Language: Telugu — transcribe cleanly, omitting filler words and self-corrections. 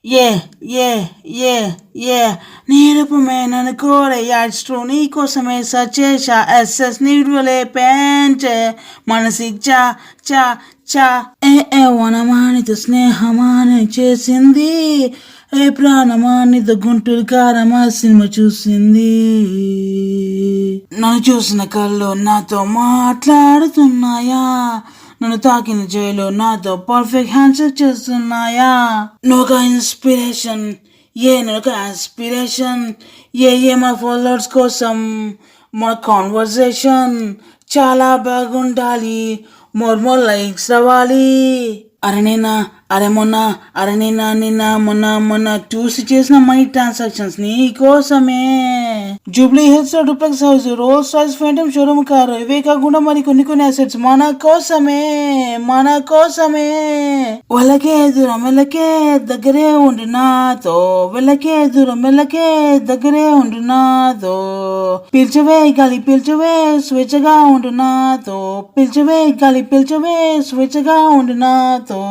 ఏ నిరూపమే నన్ను కోరే యాడ్స్ట్రో నీకోసమే సచేసా ఎస్ఎస్ నీడులే పెంచే మనసి చా చా చా వనమానితో స్నేహమాని చేసింది ఏ ప్రాణమానితో గుంటూరు కారమా సినిమా చూసింది నన్ను చూసిన కళ్ళు నాతో మాట్లాడుతున్నాయా నన్ను తాకిన జైలు నాతో పర్ఫెక్ట్ హ్యాండ్షేక్ చేస్తున్నాయా నువ్వు ఇన్స్పిరేషన్ నువ్వు ఇన్స్పిరేషన్ మా ఫాలోవర్స్ కోసం మన కాన్వర్సేషన్ చాలా బాగుండాలి మోర్ లైక్స్ రావాలి అరే నిన్న మొన్న చూసి చేసిన మనీ ట్రాన్సాక్షన్స్ నీ కోసమే Jubilee Hills duplex house Rolls Royce Phantom showroom car ఇవే కాకుండా మరి కొన్ని అసెట్స్ మన కోసమే వాళ్ళకే దూరం వెళ్ళకే దగ్గరే ఉండి నాతో వెళ్ళకే దూరం వెళ్ళకే దగ్గరే ఉండి నాతో పిలిచవే గాలి పిలిచవే స్వేచ్ఛగా ఉండు నాతో పిలిచవే గాలి పిలిచవే స్వేచ్ఛగా ఉండు నాతో